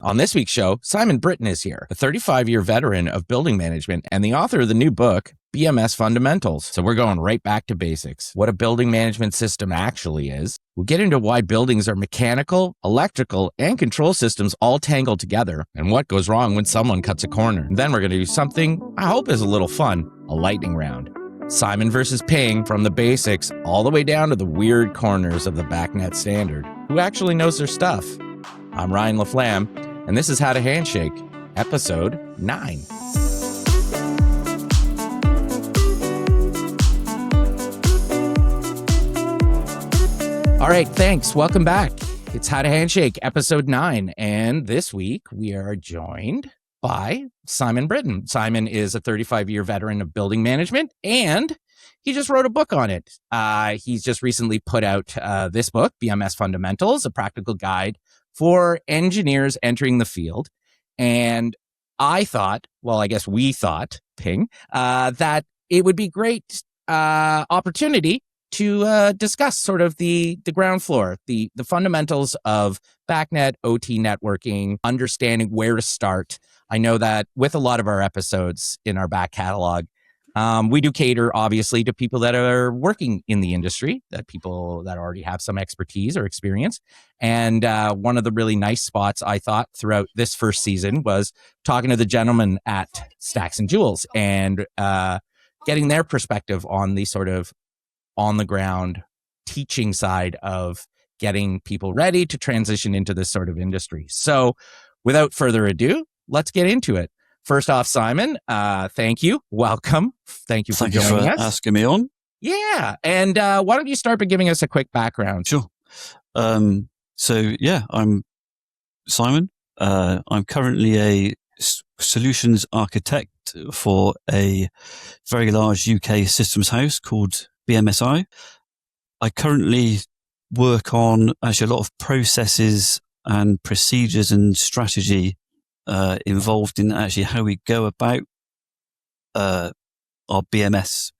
On this week's show, Simon Britton is here, a 35-year veteran of building management and the author of the new book, BMS Fundamentals. So we're going right back to basics, what a building management system actually is. We'll get into why buildings are mechanical, electrical, and control systems all tangled together, and what goes wrong when someone cuts a corner. And then we're going to do something I hope is a little fun, a lightning round. Simon versus Ping, from the basics all the way down to the weird corners of the BACnet standard. Who actually knows their stuff? I'm Ryan LaFlamme, and this is How to Handshake, episode 9. All right, thanks. Welcome back. It's How to Handshake, episode 9. And this week, we are joined by Simon Britton. Simon is a 35-year veteran of building management, and he just wrote a book on it. He's just recently put out this book, BMS Fundamentals, a practical guide for engineers entering the field. And I thought, well, I guess we thought, Ping, that it would be great opportunity to discuss sort of the ground floor, the fundamentals of BACnet, OT networking, understanding where to start. I know that with a lot of our episodes in our back catalog, we do cater, obviously, to people that are working in the industry, that people that already have some expertise or experience. And one of the really nice spots, I thought, throughout this first season was talking to the gentleman at Stacks and Jewels and getting their perspective on the sort of on-the-ground teaching side of getting people ready to transition into this sort of industry. So without further ado, let's get into it. First off, Simon, thank you. Welcome. Thank you for joining us. Asking me on. Yeah. And why don't you start by giving us a quick background? Sure. I'm Simon. I'm currently a solutions architect for a very large UK systems house called BMSI. I currently work on actually a lot of processes and procedures and strategy involved in actually how we go about our BMS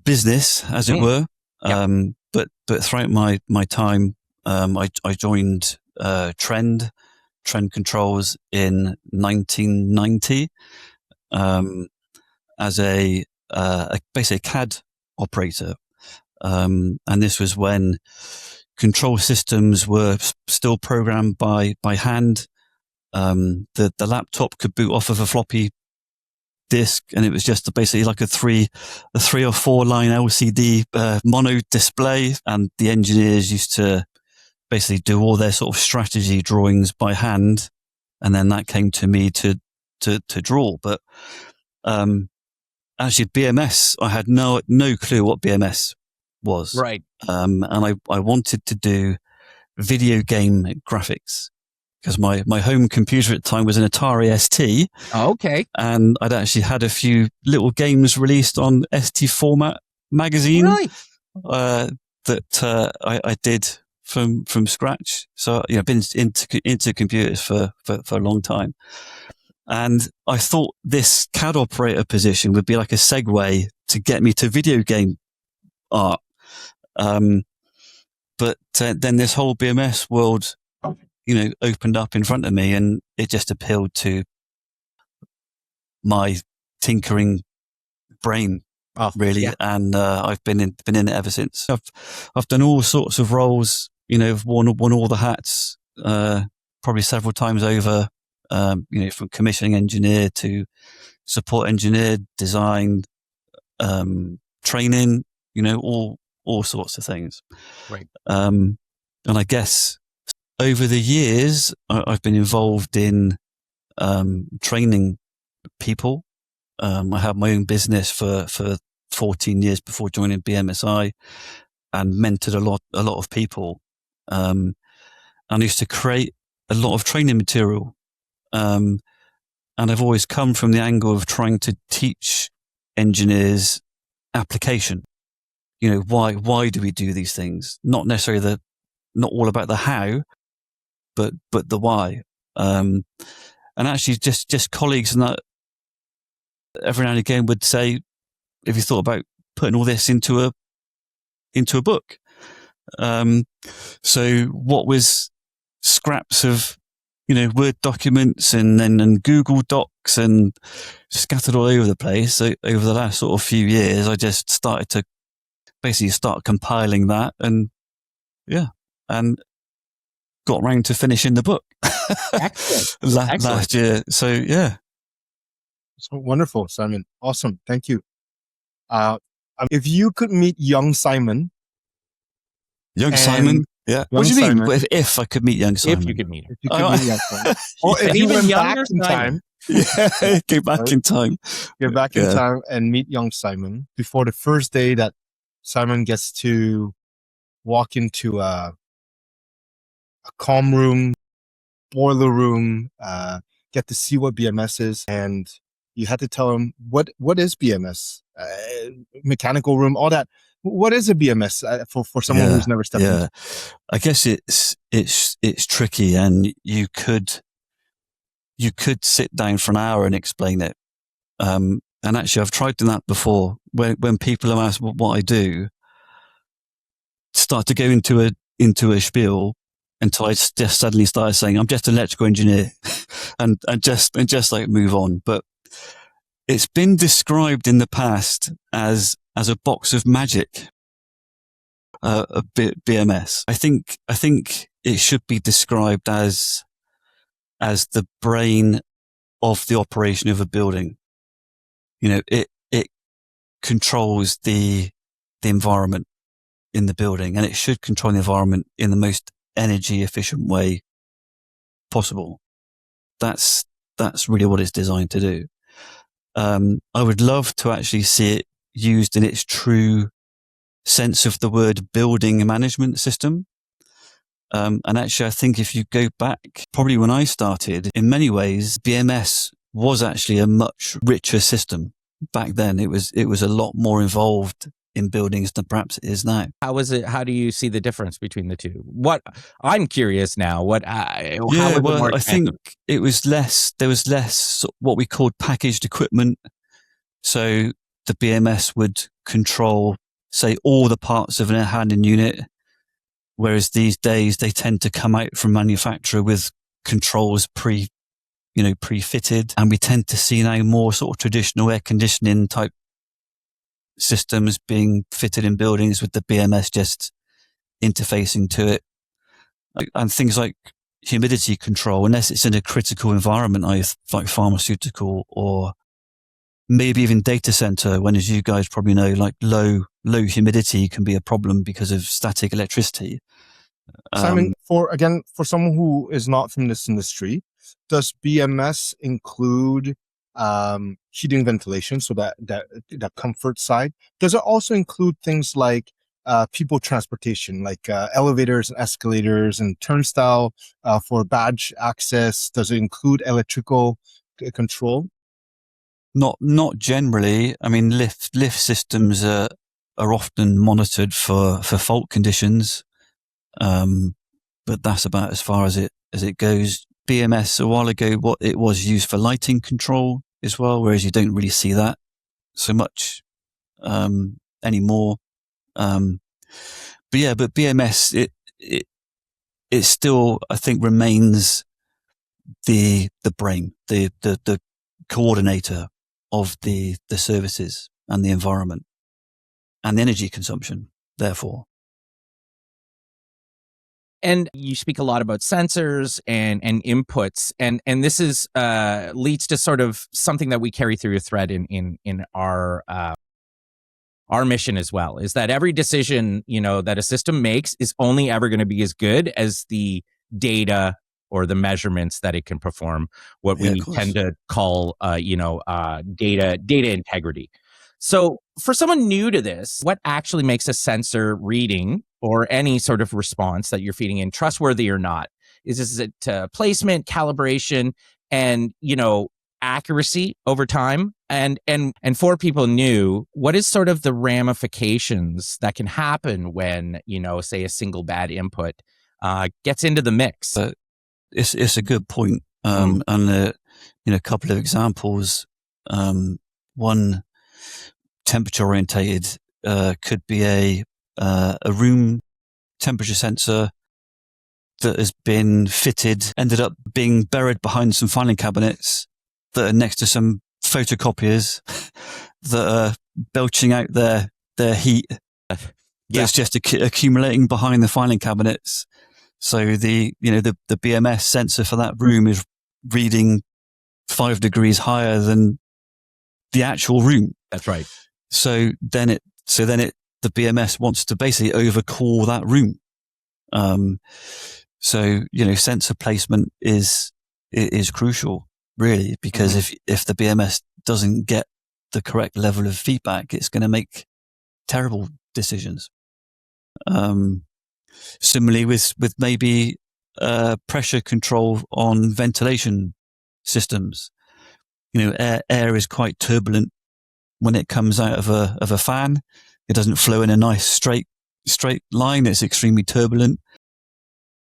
business, as it were. Yep. But throughout my time, I joined Trend Controls in 1990 as a basically a CAD operator, and this was when control systems were still programmed by hand. The laptop could boot off of a floppy disk, and it was just basically like a three or four line LCD mono display, and the engineers used to basically do all their sort of strategy drawings by hand, and then that came to me to draw. But actually, BMS, I had no clue what BMS was. Right. And I wanted to do video game graphics, because my home computer at the time was an Atari ST. Oh, okay. And I'd actually had a few little games released on ST Format magazine. Right. That I did from scratch. So, I've been into computers for a long time. And I thought this CAD operator position would be like a segue to get me to video game art. But then this whole BMS world, opened up in front of me, and it just appealed to my tinkering brain, really. Yeah. And I've been in it ever since. I've done all sorts of roles, I've worn all the hats, probably several times over. From commissioning engineer to support engineer, design, training, all sorts of things. Right. And I guess over the years, I've been involved in training people. I had my own business for 14 years before joining BMSI, and mentored a lot of people. And I used to create a lot of training material. And I've always come from the angle of trying to teach engineers application. Why do we do these things? Not necessarily not all about the how, but the why. And actually just colleagues and that every now and again would say, have you thought about putting all this into a book? So what was scraps of Word documents and Google Docs and scattered all over the place. So over the last sort of few years, I just started to basically start compiling that and got around to finishing the book Excellent. last year. So yeah. So wonderful, Simon. Awesome. Thank you. If you could meet young Simon. Simon? Yeah. What do you mean? If I could meet young Simon? If you could meet him. If you could meet young Simon. Or if you went back in time. Yeah, go back in time. Get back in time and meet young Simon before the first day that Simon gets to walk into a comm room, boiler room, get to see what BMS is, and you had to tell him what is BMS, mechanical room, all that. What is a BMS for someone who's never stepped into? I guess it's tricky, and you could sit down for an hour and explain it. And actually, I've tried doing that before. When people have asked what I do, start to go into a spiel until I just suddenly started saying I'm just an electrical engineer, and just like move on. But it's been described in the past as a box of magic, a BMS. I think it should be described as the brain of the operation of a building. It controls the environment in the building, and it should control the environment in the most energy efficient way possible. That's really what it's designed to do. I would love to actually see it used in its true sense of the word building management system. And actually, I think if you go back, probably when I started, in many ways, BMS was actually a much richer system. Back then, it was a lot more involved in buildings than perhaps it is now. How is it? How do you see the difference between the two? What I'm curious now. I think it was less. There was less what we called packaged equipment. So the BMS would control, say, all the parts of an air handling unit, whereas these days they tend to come out from manufacturer with controls pre-fitted, and we tend to see now more sort of traditional air conditioning type systems being fitted in buildings with the BMS just interfacing to it, and things like humidity control, unless it's in a critical environment, like pharmaceutical or maybe even data center, when, as you guys probably know, like low humidity can be a problem because of static electricity. Simon, for someone who is not from this industry, does BMS include heating, ventilation, so that comfort side? Does it also include things like people transportation, like elevators and escalators and turnstile for badge access? Does it include electrical control? Not generally. I mean, lift systems are often monitored for fault conditions, but that's about as far as it goes. BMS a while ago, what it was used for lighting control as well, whereas you don't really see that so much anymore. But BMS it still, I think, remains the brain, the coordinator of the services and the environment and the energy consumption, therefore. And you speak a lot about sensors and inputs, and this is leads to sort of something that we carry through a thread in our mission as well, is that every decision that a system makes is only ever going to be as good as the data or the measurements that it can perform. What we tend to call data integrity. So for someone new to this, what actually makes a sensor reading or any sort of response that you're feeding in trustworthy or not? Is it placement, calibration, and accuracy over time? And for people new, what is sort of the ramifications that can happen when say a single bad input gets into the mix? It's a good point. And a couple of examples. One, temperature orientated could be a room temperature sensor that has been fitted ended up being buried behind some filing cabinets that are next to some photocopiers that are belching out their heat that's just accumulating behind the filing cabinets. So the BMS sensor for that room is reading 5 degrees higher than the actual room. That's right. So then the BMS wants to basically overcool that room. So sensor placement is crucial, really, because if the BMS doesn't get the correct level of feedback, it's going to make terrible decisions. Similarly with maybe pressure control on ventilation systems. Air is quite turbulent when it comes out of a fan. It doesn't flow in a nice straight line. It's extremely turbulent.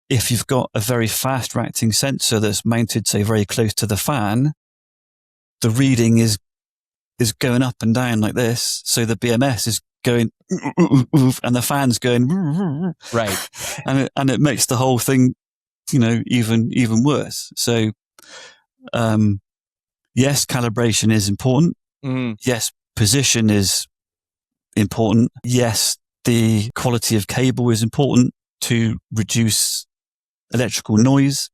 If you've got a very fast reacting sensor that's mounted, say, very close to the fan, the reading is going up and down like this. So the BMS is going, and the fan's going, right. And it makes the whole thing, even worse. So, yes, calibration is important. Yes, position is important. Yes, the quality of cable is important to reduce electrical noise.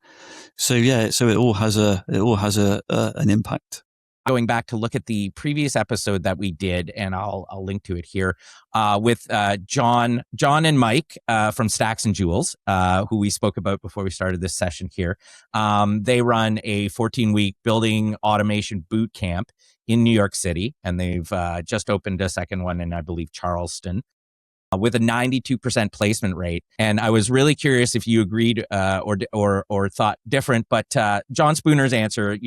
So it all has an impact. Going back to look at the previous episode that we did, and I'll link to it here, with John and Mike from Stacks and Jewels, who we spoke about before we started this session here. They run a 14-week building automation boot camp in New York City, and they've just opened a second one in, I believe, Charleston, with a 92% placement rate. And I was really curious if you agreed or thought different. But John Spooner's answer,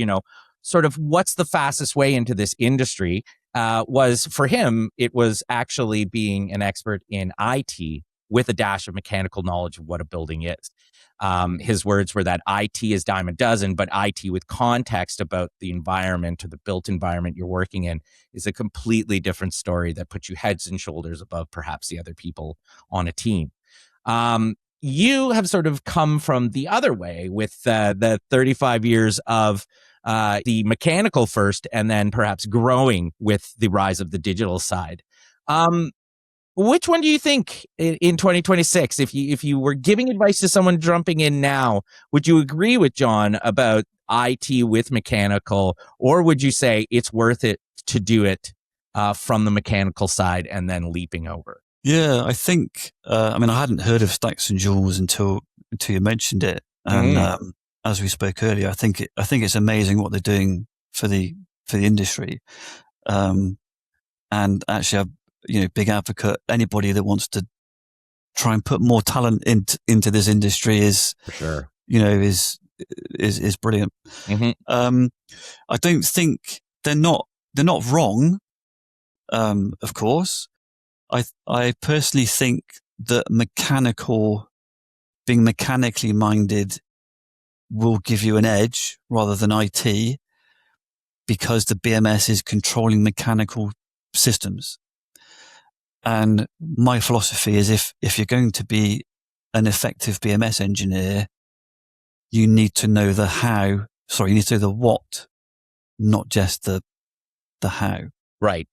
sort of what's the fastest way into this industry, was for him, it was actually being an expert in IT with a dash of mechanical knowledge of what a building is. His words were that IT is dime a dozen, but IT with context about the environment or the built environment you're working in is a completely different story that puts you heads and shoulders above perhaps the other people on a team. You have sort of come from the other way with the 35 years of the mechanical first, and then perhaps growing with the rise of the digital side. Which one do you think in 2026, if you were giving advice to someone jumping in now, would you agree with John about IT with mechanical, or would you say it's worth it to do it from the mechanical side and then leaping over? Yeah, I think, I hadn't heard of Stacks and Jewels until you mentioned it. And as we spoke earlier, I think it's amazing what they're doing for the industry. And actually, I'm big advocate. Anybody that wants to try and put more talent into this industry is for sure, is brilliant. I don't think they're not wrong. Of course, I personally think that being mechanically minded will give you an edge rather than IT, because the BMS is controlling mechanical systems. And my philosophy is if you're going to be an effective BMS engineer, you need to know the how. Sorry, you need to know the what, not just the how. Right.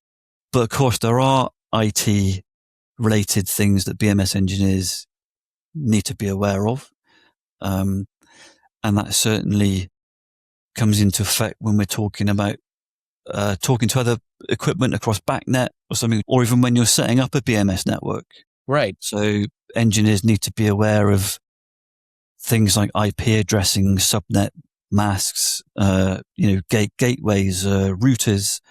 But of course, there are IT related things that BMS engineers need to be aware of. And that certainly comes into effect when we're talking about talking to other equipment across BACnet or something, or even when you're setting up a BMS network. Right. So engineers need to be aware of things like IP addressing, subnet masks, gateways, routers,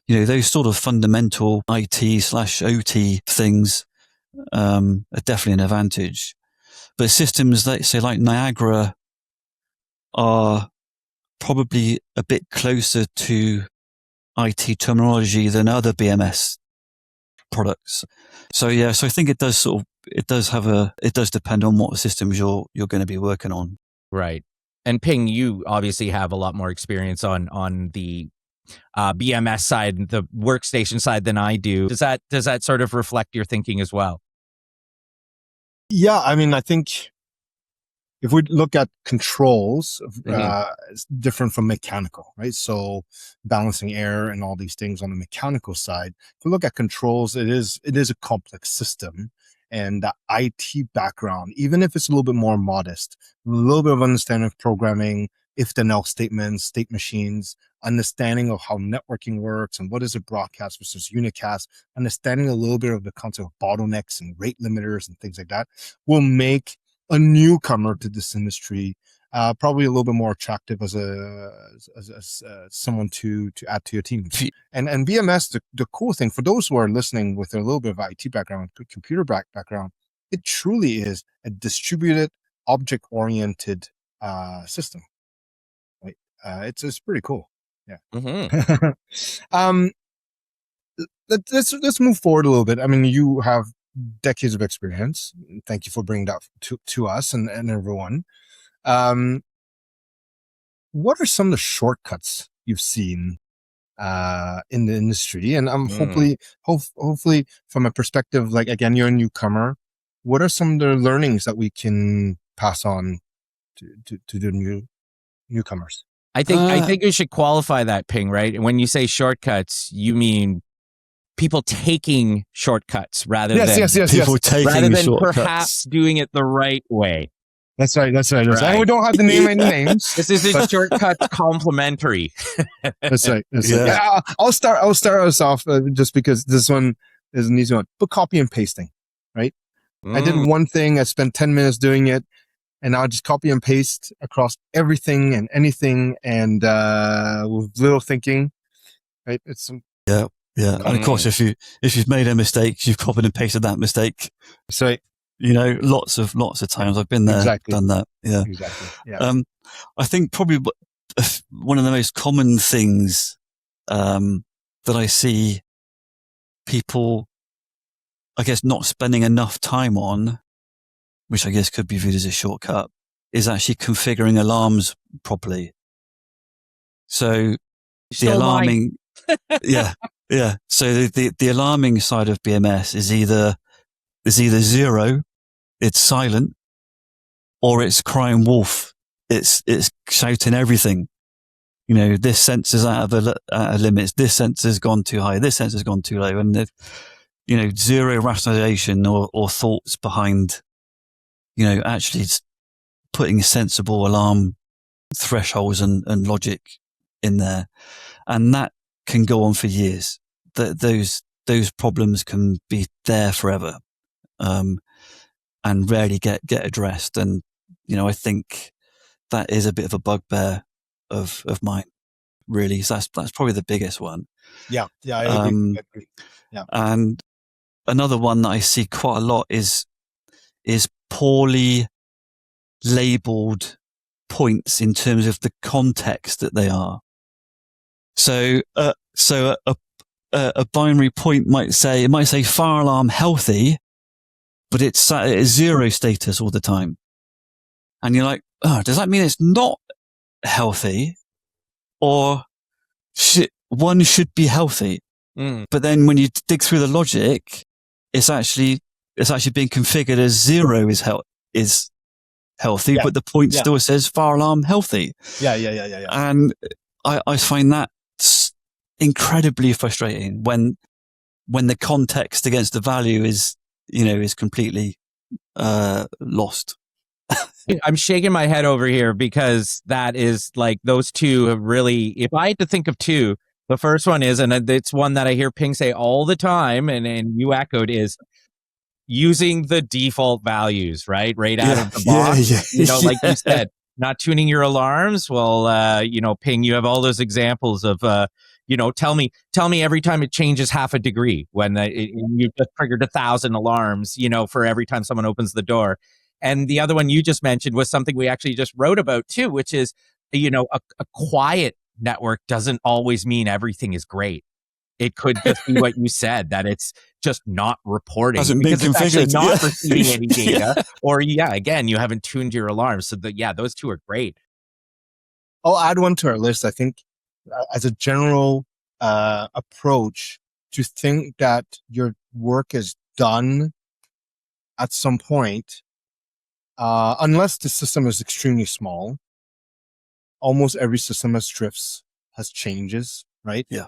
those sort of fundamental IT/OT things are definitely an advantage. But systems that say like Niagara are probably a bit closer to IT terminology than other BMS products. So I think it does depend on what systems you're going to be working on. Right. And Ping, you obviously have a lot more experience on the BMS side, the workstation side, than I do. Does that sort of reflect your thinking as well? Yeah, I think if we look at controls, Mhm. it's different from mechanical, right? So balancing air and all these things on the mechanical side. If we look at controls, it is a complex system. And the IT background, even if it's a little bit more modest, a little bit of understanding of programming, if then else statements, state machines, understanding of how networking works and what is a broadcast versus unicast, understanding a little bit of the concept of bottlenecks and rate limiters and things like that will make a newcomer to this industry probably a little bit more attractive as someone to add to your team. And BMS, the cool thing for those who are listening with a little bit of IT background, computer background, it truly is a distributed, object-oriented system. Right? It's pretty cool. Yeah. Mhm. Let's move forward a little bit. I mean, you have decades of experience. Thank you for bringing that to us and everyone. What are some of the shortcuts you've seen in the industry? And Mm. hopefully from a perspective, like, again, you're a newcomer. What are some of the learnings that we can pass on to the newcomers? I think we should qualify that, Ping, right? When you say shortcuts, you mean people taking shortcuts rather Yes, than People taking perhaps shortcuts. doing it the right way. That's right. And we Right. don't have to name any Yeah. names. This isn't but shortcuts complimentary. That's right. Yeah. Yeah, I'll start us off just because this one is an easy one. But copy and pasting, right? I did Mm. one thing. I spent 10 minutes doing it, and I'll just copy and paste across everything and anything, and with little thinking, right? Yeah. And of course, if you've made a mistake, you've copied and pasted that mistake. So Lots of times I've been there, exactly, done that. Yeah. exactly. Yeah. I think probably one of the most common things that I see people, I guess, not spending enough time on, which I guess could be viewed as a shortcut, is actually configuring alarms properly. So the alarming, yeah. So the alarming side of BMS is either zero, it's silent, or it's crying wolf. It's shouting everything. This sensor's out of limits. This sensor's gone too high. This sensor's gone too low. And zero rationalization or thoughts behind, actually putting sensible alarm thresholds and logic in there. And that can go on for years. Those problems can be there forever, and rarely get addressed. And, I think that is a bit of a bugbear of mine, really. So that's probably the biggest one. Yeah. I agree. Yeah. And another one that I see quite a lot is poorly labeled points in terms of the context that they are. So a binary point might say fire alarm healthy, but it's sat at zero status all the time. And you're like, oh, does that mean it's not healthy? Or one should be healthy? Mm. But then when you dig through the logic, it's actually being configured as zero is healthy, Yeah. but the point still says fire alarm healthy. Yeah. And I find that incredibly frustrating when the context against the value is completely lost. I'm shaking my head over here because that is like those two have really, if I had to think of two, the first one is, and it's one that I hear Ping say all the time, and you echoed, is using the default values, right out of the box. Like you said, not tuning your alarms. Well, Ping, you have all those examples of, tell me every time it changes half a degree when you've just triggered 1,000 alarms, for every time someone opens the door. And the other one you just mentioned was something we actually just wrote about too, which is, a quiet network doesn't always mean everything is great. It could just be what you said, that it's just not reporting because it's actually not receiving any data. Or again, you haven't tuned your alarms. So those two are great. I'll add one to our list. I think as a general approach, to think that your work is done at some point unless the system is extremely small, almost every system has drifts, has changes, right? Yeah.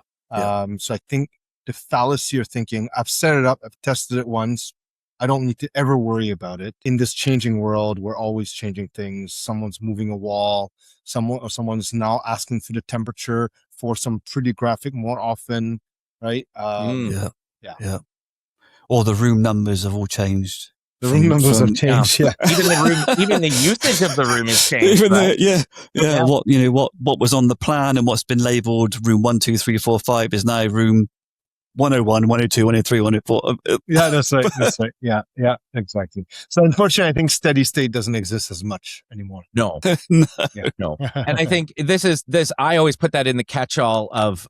So I think the fallacy of thinking, I've set it up, I've tested it once, I don't need to ever worry about it. In this changing world, we're always changing things. Someone's moving a wall, someone's now asking for the temperature for some pretty graphic more often, right? Yeah. Yeah. Yeah. Or the room numbers have all changed. The room numbers have Yeah. changed. Yeah. Even the usage of the room has changed. Even Right? yeah. What was on the plan and what's been labeled room 1, 2, 3, 4, 5 is now room 101, 102, 103, 104. Yeah, that's right. That's right. Yeah, exactly. So unfortunately, I think steady state doesn't exist as much anymore. No, No. no. And I think this. I always put that in the catch-all of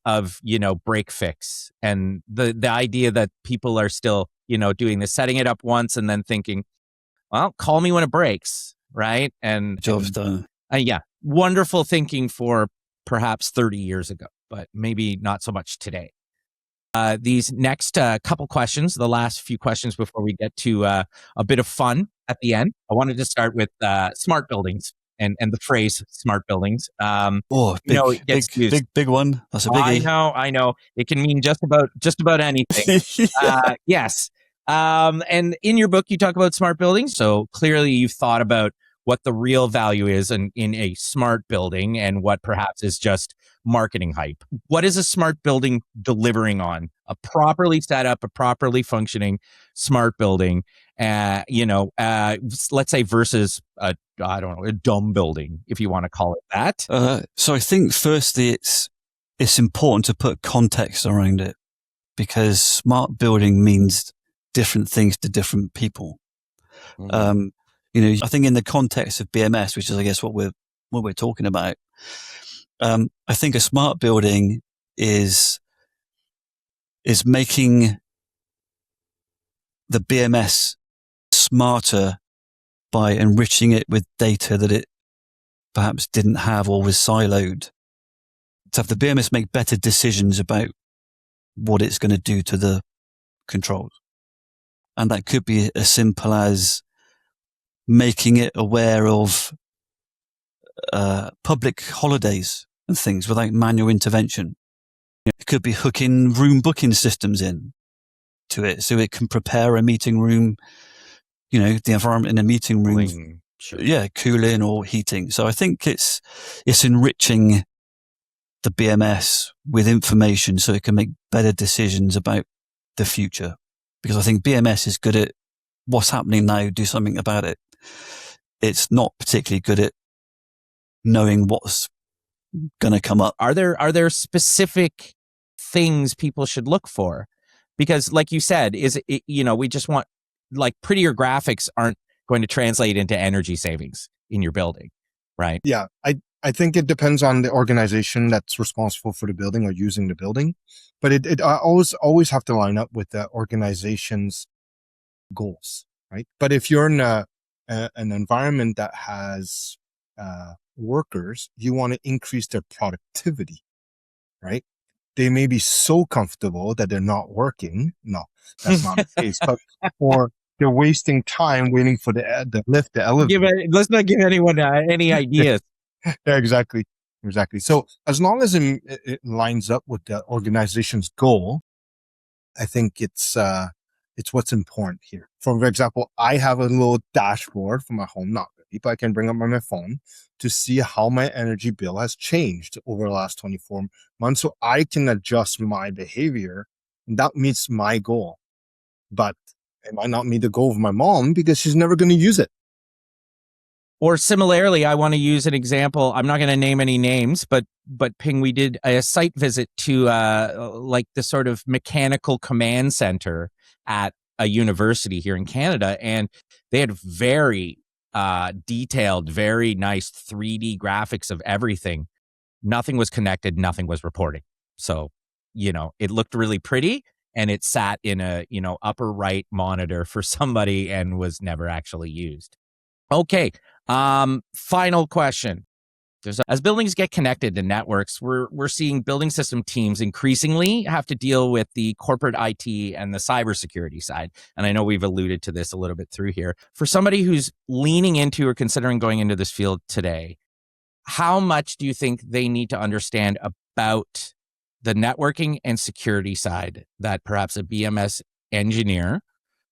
break fix, and the idea that people are still doing this, setting it up once and then thinking, well, call me when it breaks, right? And Job's done. Yeah, wonderful thinking for perhaps 30 years ago, but maybe not so much today. These next couple questions, the last few questions before we get to a bit of fun at the end. I wanted to start with smart buildings and the phrase smart buildings. It gets used. Big one. That's a biggie. I know. It can mean just about anything. Yes. And in your book, you talk about smart buildings. So clearly you've thought about what the real value is in a smart building and what perhaps is just marketing hype. What is a smart building delivering on? A properly set up, a properly functioning smart building, let's say versus a dumb building, if you want to call it that. So I think firstly, it's important to put context around it because smart building means different things to different people. Mhm. I think in the context of BMS, which is, I guess, what we're talking about, I think a smart building is making the BMS smarter by enriching it with data that it perhaps didn't have or was siloed. To have the BMS make better decisions about what it's going to do to the controls. And that could be as simple as making it aware of public holidays and things without manual intervention. It could be hooking room booking systems in to it so it can prepare a meeting room, the environment in a meeting room. Cooling, sure. Yeah, cooling or heating. So I think it's enriching the BMS with information so it can make better decisions about the future. Because I think BMS is good at what's happening now, do something about it. It's not particularly good at knowing what's going to come up. Are there specific things people should look for? Because like you said, we just want, like, prettier graphics aren't going to translate into energy savings in your building, right? Yeah, I think it depends on the organization that's responsible for the building or using the building, but it always have to line up with the organization's goals, right? But if you're in an environment that has workers, you want to increase their productivity, right? They may be so comfortable that they're not working. No, that's not the case. But or they're wasting time waiting for the lift, the elevator. Let's not give anyone any ideas. Yeah, exactly. So as long as it lines up with the organization's goal, I think it's what's important here. For example, I have a little dashboard for my home, not really, but I can bring up on my phone to see how my energy bill has changed over the last 24 months, so I can adjust my behavior. And that meets my goal, but it might not meet the goal of my mom because she's never going to use it. Or similarly, I want to use an example. I'm not going to name any names, but Ping, we did a site visit to like the sort of mechanical command center at a university here in Canada, and they had very detailed, very nice 3D graphics of everything. Nothing was connected, nothing was reporting. So, it looked really pretty, and it sat in a upper right monitor for somebody and was never actually used. Okay. Final question. As buildings get connected to networks, we're seeing building system teams increasingly have to deal with the corporate IT and the cybersecurity side. And I know we've alluded to this a little bit through here. For somebody who's leaning into or considering going into this field today, how much do you think they need to understand about the networking and security side that perhaps a BMS engineer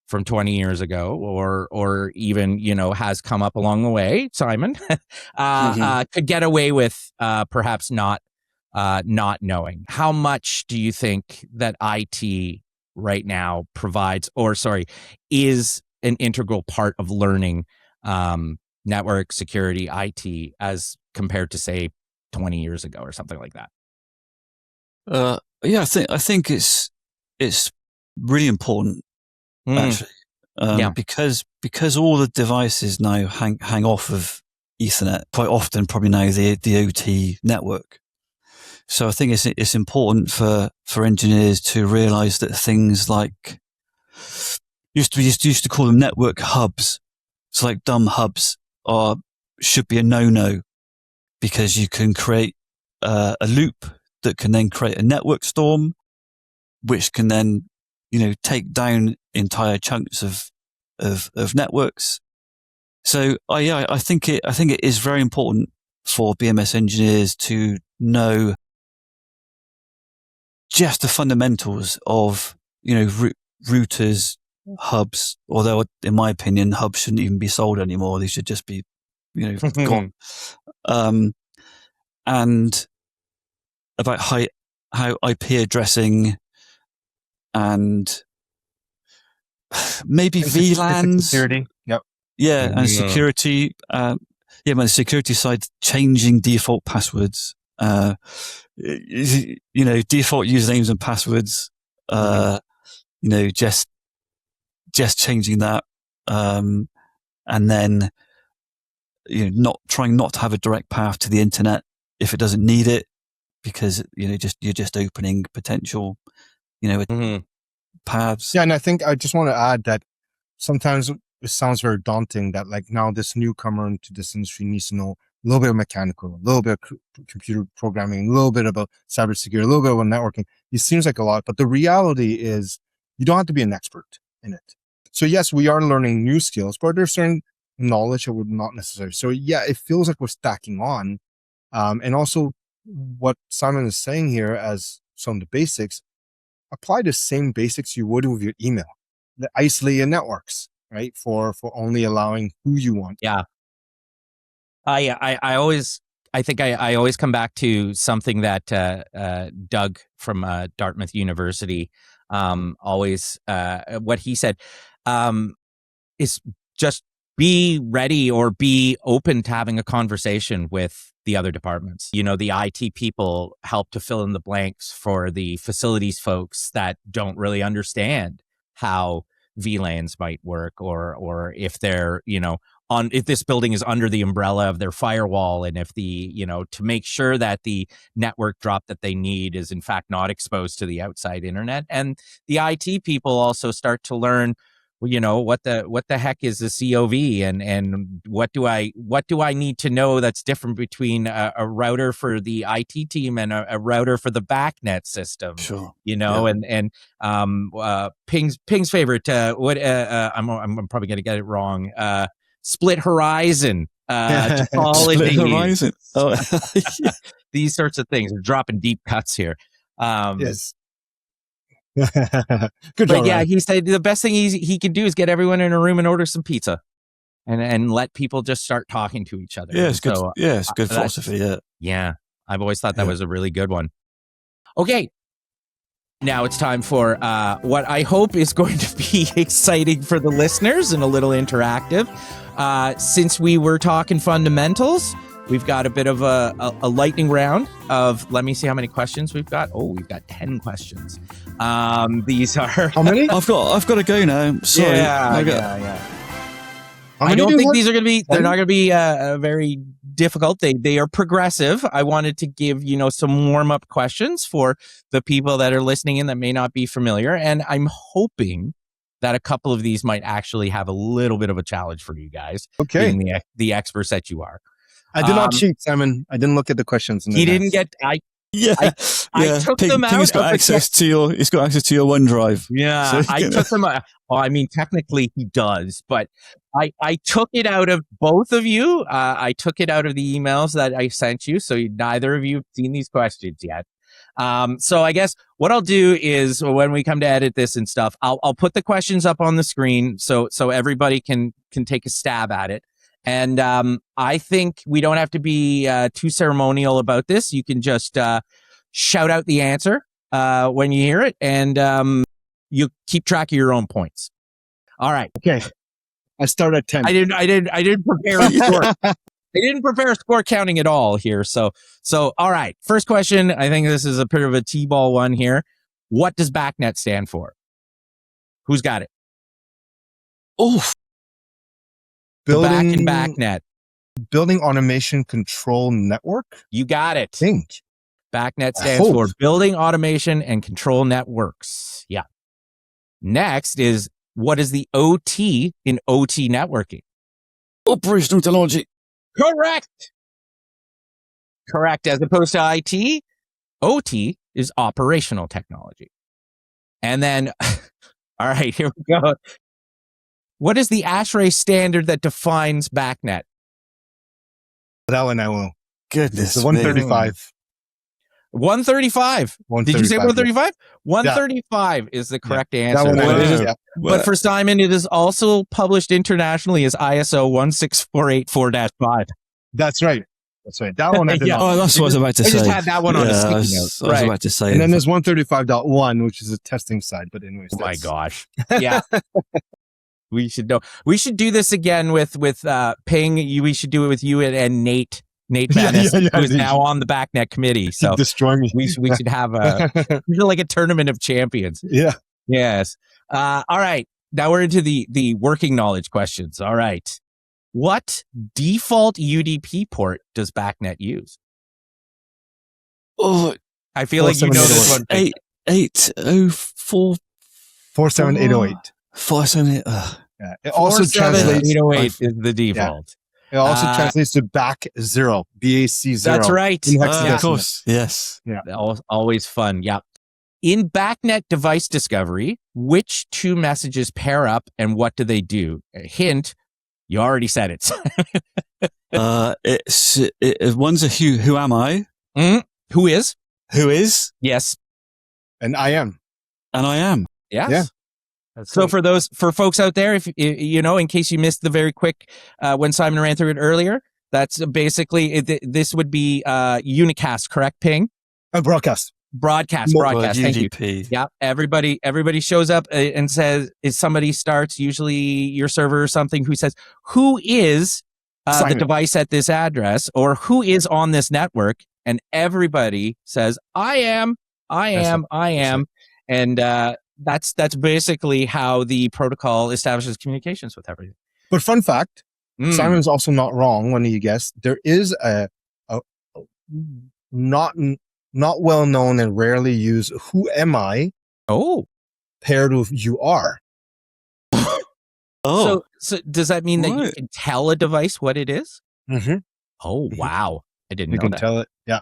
from 20 years ago, or even, has come up along the way, Simon, could get away with perhaps not knowing? How much do you think that IT right now provides, is an integral part of learning network security, IT, as compared to, say, 20 years ago or something like that? I think it's really important. Actually, because all the devices now hang off of Ethernet, quite often probably now the OT network. So I think it's important for engineers to realize that things like used to call them network hubs. It's like dumb hubs should be a no-no, because you can create a loop that can then create a network storm, which can then take down entire chunks of networks. So I think it is very important for BMS engineers to know just the fundamentals of routers, hubs. Although in my opinion, hubs shouldn't even be sold anymore; they should just be gone. And about how IP addressing and maybe VLANs. Security. Yep. Yeah, and security. The security side, changing default passwords. Default usernames and passwords. Just changing that. And then not to have a direct path to the internet if it doesn't need it, because you're just opening potential paths. Yeah, and I think I just want to add that sometimes it sounds very daunting that now this newcomer into this industry needs to know a little bit of mechanical, a little bit of computer programming, a little bit about cybersecurity, a little bit about networking. It seems like a lot, but the reality is you don't have to be an expert in it. So yes, we are learning new skills, but there's certain knowledge that would not necessary. So yeah, it feels like we're stacking on. And also what Simon is saying here as some of the basics, apply the same basics you would with your email. Isolate your networks, right? For only allowing who you want. Yeah. I always come back to something that Doug from Dartmouth University what he said is just be ready or be open to having a conversation with the other departments. The IT people help to fill in the blanks for the facilities folks that don't really understand how VLANs might work, or if they're, if this building is under the umbrella of their firewall, and if to make sure that the network drop that they need is in fact not exposed to the outside internet. And the IT people also start to learn, what the heck is the COV, and what do I need to know that's different between a router for the IT team and a router for the BACnet system. Sure. And Ping's favorite, I'm probably going to get it wrong. Split horizon Split horizon. Oh. These sorts of things. We're dropping deep cuts here. Yes. Good job. But yeah, he said the best thing he can do is get everyone in a room and order some pizza, and let people just start talking to each other. Yeah, it's good. It's good philosophy. Yeah. I've always thought that was a really good one. Okay. Now it's time for what I hope is going to be exciting for the listeners and a little interactive. Since we were talking fundamentals, we've got a bit of a lightning round of, let me see how many questions we've got. Oh, we've got 10 questions. These are... How many? I've got to go now. Sorry. Yeah. I don't think these are going to be, they're not going to be very difficult. They are progressive. I wanted to give, some warm-up questions for the people that are listening in that may not be familiar. And I'm hoping that a couple of these might actually have a little bit of a challenge for you guys. Okay. Being the experts that you are. I did not cheat, Simon. I didn't look at the questions. He didn't get. I took them out. He's got access to your OneDrive. Yeah, So I took them out. Well, I mean, technically he does, but I took it out of both of you. I took it out of the emails that I sent you, so neither of you have seen these questions yet. So I guess what I'll do is when we come to edit this and stuff, I'll put the questions up on the screen so everybody can take a stab at it. And I think we don't have to be too ceremonial about this. You can just shout out the answer when you hear it, and you keep track of your own points. All right. Okay. I start at 10. I didn't prepare a score. I didn't prepare a score counting at all here. So all right. First question. I think this is a bit of a T-ball one here. What does BACnet stand for? Who's got it? Oh, Back in BACnet. Building Automation Control Network? You got it. Think. BACnet stands for Building Automation and Control Networks. Yeah. Next is, what is the OT in OT networking? operational technology. Correct. As opposed to IT, OT is operational technology. And then, all right, here we go. What is the ASHRAE standard that defines BACnet? That one I will. Goodness. It's 135. 135. Did you say 135? 135 is the correct answer. But for Simon, it is also published internationally as ISO 16484-5. That's right. That one I did not. Oh, that's what I was about to say. I just had that one on a sticky note. I was about to say. And then there's 135.1, which is a testing side. But anyways. Oh my gosh. Yeah. We should know. We should do this again with Ping. We should do it with you and Nate. Nate Madness, who's now on the BACnet committee. So destroy me. We should have like a tournament of champions. Yeah. Yes. All right. Now we're into the working knowledge questions. All right. What default UDP port does BACnet use? Oh, I feel like you know this one. 804 47808. 478. Yeah. It also translates 808 is the default. Yeah. It also translates to BAC 0. BAC 0. That's right. Of course. Yes. Yeah. Always fun. Yeah. In BACnet device discovery, which two messages pair up and what do they do? Hint, you already said it. One's a who am I? Who is? Who is? Yes. And I am. And I am. Yes. Yeah. So for folks out there, if you know, in case you missed the very quick when Simon ran through it earlier, that's basically this would be unicast, correct? Ping. Broadcast. Broadcast. Thank you. Yeah. Everybody shows up and says, if somebody starts, usually your server or something, who says, who is the device at this address, or who is on this network, and everybody says, I am. And that's basically how the protocol establishes communications with everything. But fun fact, Simon's also not wrong when he guessed. There is a not well known and rarely used who am I paired with you are. So does that mean that you can tell a device what it is? Mm-hmm. Oh, wow. I didn't know that. You can tell it. Yeah.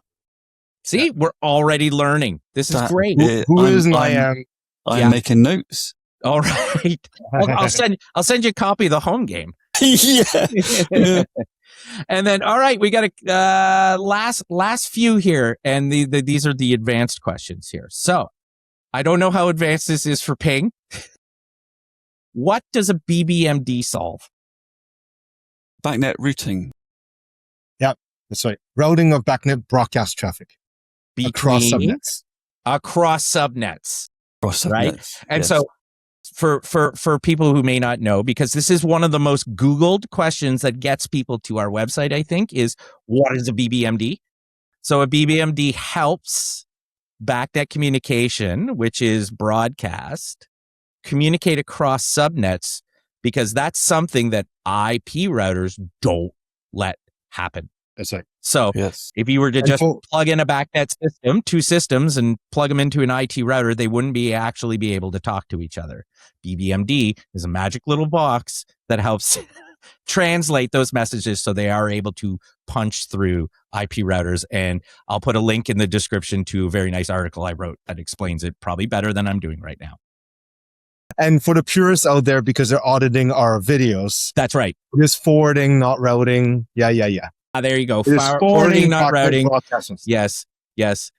See, we're already learning. This is great. Who is and I am. I'm making notes. All right. I'll send you a copy of the home game. Yeah. And then, all right, we got a last few here, and these are the advanced questions here. So, I don't know how advanced this is for Ping. What does a BBMD solve? BACnet routing. Yep, that's right. Routing of BACnet broadcast traffic across subnets. Right? And so for people who may not know, because this is one of the most Googled questions that gets people to our website, I think, is what is a BBMD? So a BBMD helps BACnet communication, which is broadcast, communicate across subnets, because that's something that IP routers don't let happen. That's right. So if you were to just plug in a BACnet system, two systems, and plug them into an IT router, they wouldn't actually be able to talk to each other. BBMD is a magic little box that helps translate those messages so they are able to punch through IP routers. And I'll put a link in the description to a very nice article I wrote that explains it probably better than I'm doing right now. And for the purists out there, because they're auditing our videos, That's right. it is forwarding, not routing. Yeah. There you go. It is Forwarding, not routing. broadcasting. Yes. There's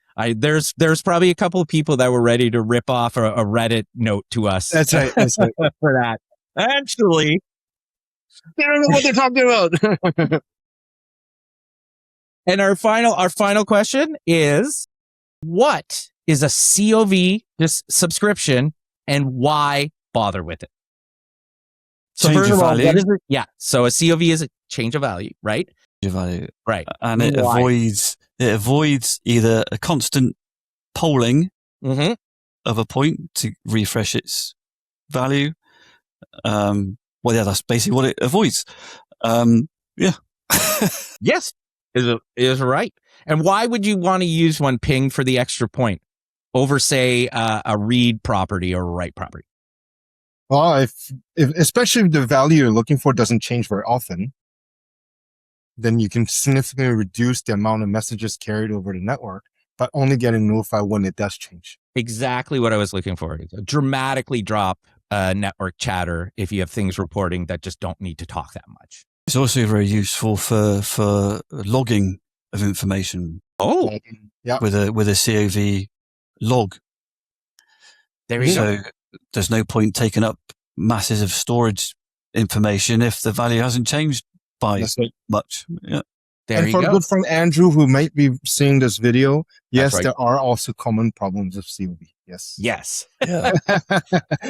probably a couple of people that were ready to rip off a Reddit note to us. That's right. For that. Actually, They don't know what they're talking about. and our final question is, what is a COV subscription and why bother with it? So Change first of of all, value. what is it? Yeah. So a COV is a change of value, right? Your value. Right. And it Why? avoids either a constant polling Mm-hmm. of a point to refresh its value. That's basically what it avoids. Yes, is right. And why would you want to use one pinged for the extra point over, say, a read property or a write property? Well, if especially if the value you're looking for doesn't change very often, then you can significantly reduce the amount of messages carried over the network, but only getting notified when it does change. Exactly what I was looking for. Dramatically drop network chatter if you have things reporting that just don't need to talk that much. It's also very useful for logging of information. Oh, Yeah. With a COV log. there you go. So there's no point taking up masses of storage information if the value hasn't changed by That's right. much. Yeah. There And you for go. good friend Andrew, who might be seeing this video, yes, right. there are also common problems with COV. Yes. Yes. Yeah.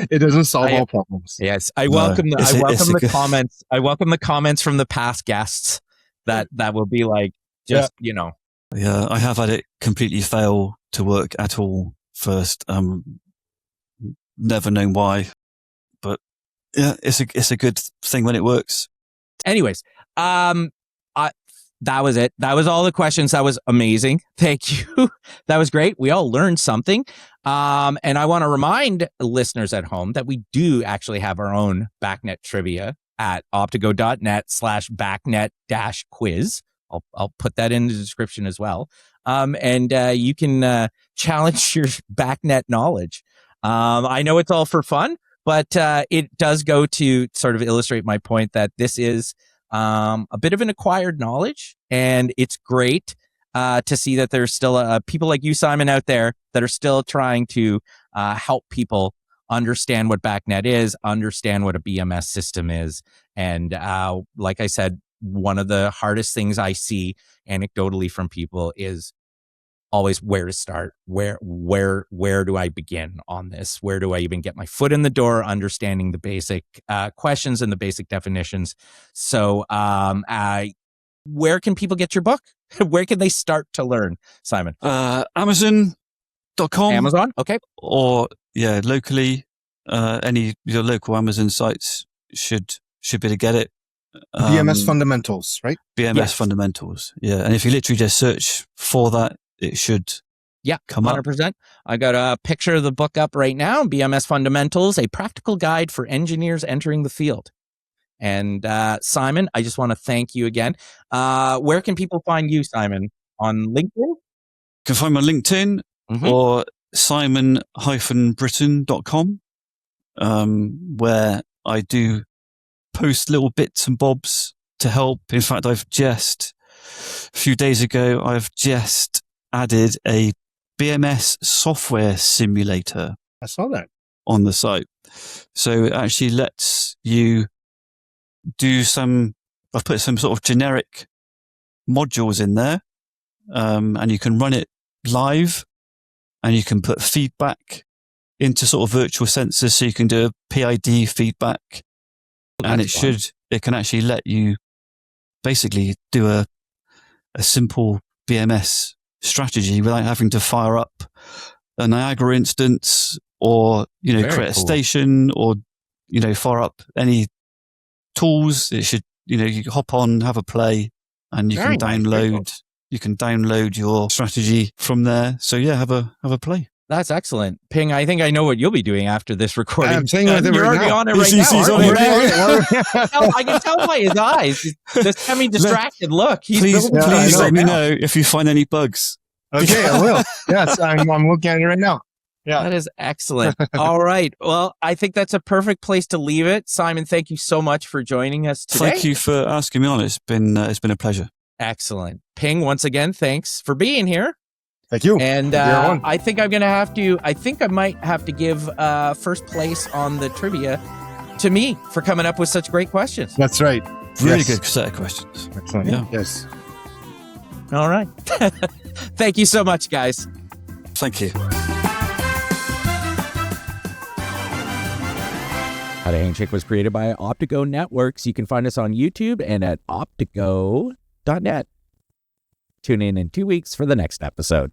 It doesn't solve all problems. Yes. I No, welcome it's a the good- comments. I welcome the comments from the past guests that will be like, just, Yeah, I have had it completely fail to work at all first. Never known why, but yeah, it's a good thing when it works. Anyways, that was it. That was all the questions. That was amazing. Thank you. That was great. We all learned something. And I want to remind listeners at home that we do actually have our own BACnet trivia at optigo.net/BACnet-quiz. I'll put that in the description as well. And you can challenge your BACnet knowledge. I know it's all for fun, but it does go to sort of illustrate my point that this is a bit of an acquired knowledge, and it's great to see that there's still people like you, Simon, out there that are still trying to help people understand what BACnet is, understand what a BMS system is. And like I said, one of the hardest things I see anecdotally from people is always where to start. Where do I begin on this? Where do I even get my foot in the door, understanding the basic questions and the basic definitions? So where can people get your book? Where can they start to learn, Simon? Amazon.com. Amazon? Okay. Or locally, any your local Amazon sites should be able to get it. BMS Fundamentals, right? BMS Fundamentals. Yeah. And if you literally just search for that, it should come up. 100%. I got a picture of the book up right now. BMS Fundamentals, a practical guide for engineers entering the field. And Simon, I just want to thank you again. Where can people find you, Simon? On LinkedIn? You can find me on LinkedIn or simon-britton.com, where I do post little bits and bobs to help. In fact, a few days ago, I've just added a BMS software simulator. I saw that on the site. So it actually lets you do I've put some sort of generic modules in there, and you can run it live, and you can put feedback into sort of virtual sensors. So you can do a PID feedback, and it can actually let you basically do a simple BMS strategy without having to fire up a Niagara instance or, create a station or, fire up any tools. It should, you can hop on, have a play, and you can download your strategy from there. So have a play. That's excellent. Ping, I think I know what you'll be doing after this recording. I'm saying with it You're right already now. on it right He's now. on aren't it you? now. I can tell by his eyes. This semi-distracted look. He's Please building I it know. right let me now. know if you find any bugs. Okay, I will. Yes, I'm looking at it right now. Yeah. That is excellent. All right. Well, I think that's a perfect place to leave it. Simon, thank you so much for joining us today. Thank you for asking me on. It's been a pleasure. Excellent. Ping, once again, thanks for being here. Thank you. And I think I might have to give first place on the trivia to me for coming up with such great questions. That's right. Really Yes. good set of questions. Excellent. Yeah. Yes. All right. Thank you so much, guys. Thank you. How to Handshake was created by Optigo Networks. You can find us on YouTube and at optigo.net. Tune in 2 weeks for the next episode.